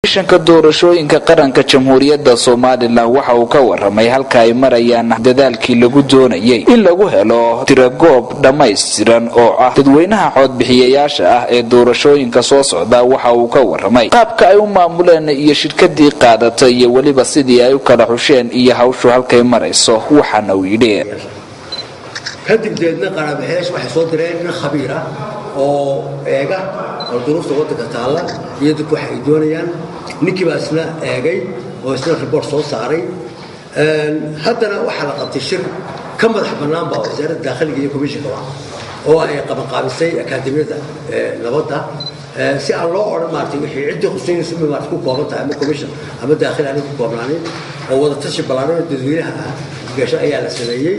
Komishanka doorashooyinka qaranka Jamhuuriyadda Soomaaliland waxa uu ka waramay halka ay marayaan dadaalkii lagu doonayay in lagu helo tiragoob dhammaystiran oo ah dadweynaha codbixiyayaasha ah ee doorashooyinka soo socda. waxa uu ka waramay qaabka ay u maamuleen iyo shirkadii qaadatay iyo waliba sidii ay u kala xusheen iyo hawshu halkay marayso. waxaana uu yidhi kadib deedna qarabaheesh waxay soo direen khabiir ah oo eega duruufta waddanka taala iyo dadku waxay doonayaan ninkii baa isna eegay oo isna report soo saaray. haddana waxaa la qabtay shir ka madax bannaan baa wasaaradda dakhliga iyo komishanka oo ay qabanqaabisay akaademiyada nabadda si aan loo odhan maartay wixii ciddii khuseynaysa ma maartay ku kooban tahay ama komishan ama dakhli aan ku koobnaanin oo wada tashi ballaaran dadweynaha ah gasho ayaa la sameeyay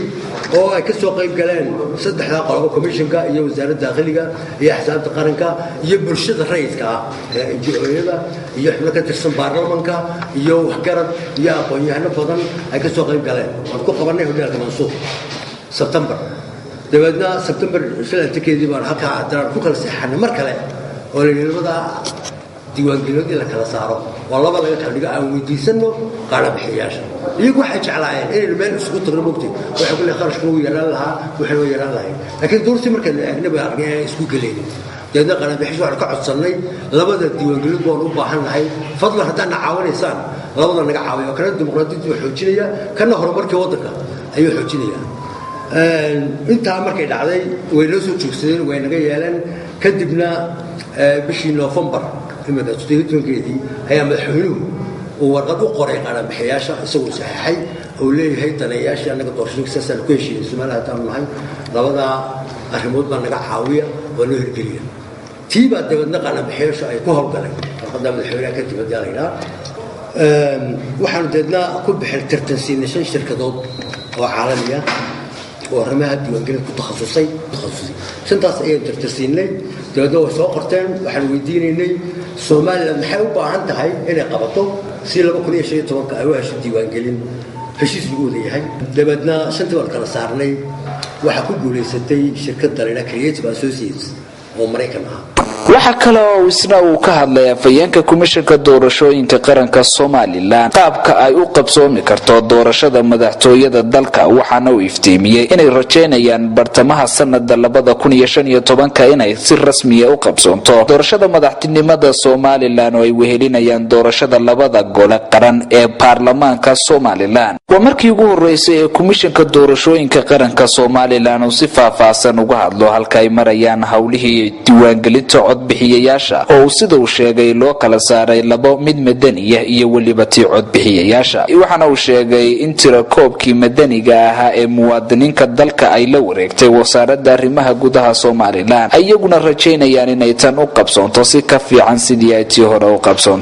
oo ay ka soo qayb galeen saddexda qolobo komishanka iyo wasaaradda dakhliga iyo axsaabta qaranka iyo bulshada rayidka ah ee NGO-yada iyo xubno ka tirsan baarlamaanka iyo waxgarad iyo aqoon-yahano badan ay ka soo qayb galeen. waan ku qabanay hoteelka Mansuur September dabeedna September filantekeedii baan halkaa haddana ku kala seexanay mar kale oo labada diiwaangelintii la kala saaro oo laba laga kala dhigo aan weydiisano qarabaheeyaasha iyagu waxay jeclaayeen inay meel isku tiro mugti waxa kulli kharashku uu yaraan lahaa waxa uu yaraan lahayd laakiin doorti markay eegnaba argay isku galeen deedna qarabaheeyaasha waxa ka codsanay labada diiwaangelin oo u baahan lahay fadlan haddaan caawinaysaan labada naga caawiyo kala dimuqraadiyadda wuxuu xoojinaya kana horumarkii waddanka ayuu xoojinaya. intaa markay dhacday way noo soo joogsadeen way naga yeeleen kadibna bishii November imada 2020 ayaa madaxweynuhu uu warqad u qoray qarabaheeyaasha isagoo saxeexay oo leeyahay tanayaasha anaga doorashooyinka saasan ku heshiiyay Soomaaliya taan nahay labada arrimood baa naga caawiya oo loo hirgeliya tiiba dawladna qarabaheeyaasha ay ku hawlgaleen warqadda madaxweynaha ka dibad yaalayna waxaan deedna ku bixin tartansiinay shirkadood oo caalami ah oo arrimaha diiwaangelinta ku takhasusay shantaas ayay tartansiinay dawladda way soo qorteen waxaan weydiinaynay Soomaaliland maxay u baahan tahay inay qabato si 2015 ay u hesho diiwaangelin heshiis lagu leeyahay. dabeedna shantii wal kala saarnay waxa ku guuleysatay shirkadda la Creative Associates oo Mareykan ah. waxa kale oo isna uu ka hadlay afayeenka komishanka doorashooyinka qaranka Soomaaliland qaabka ay u qabsoomi karto doorashada madaxtooyada dalka. waxaana uu iftiimiyay inay rajeynayaan bartamaha sanadda 2015 inay si rasmi ah u qabsoonto doorashada madaxtinimada Soomaaliland oo ay wehelinayaan doorashada labada gole qaran ee baarlamaanka Soomaaliland. waa markii ugu horeysay ee komishanka doorashooyinka qaranka Soomaaliland uu si faahfaahsan uga hadlo halka ay marayaan hawlihii diiwaangelinta codbixiyayaasha oo sida uu sheegay loo kala saaray labo mid madaniya iyo waliba tii codbixiyayaasha. waxaana uu sheegay in tirakoobkii madaniga ahaa ee muwaadiniinta dalka ay la wareegtay wasaaradda arrimaha gudaha Soomaaliland ayaguna rajeynayaan inay tan u qabsoonto si ka fiican sidii ay tii hore u qabsoonto.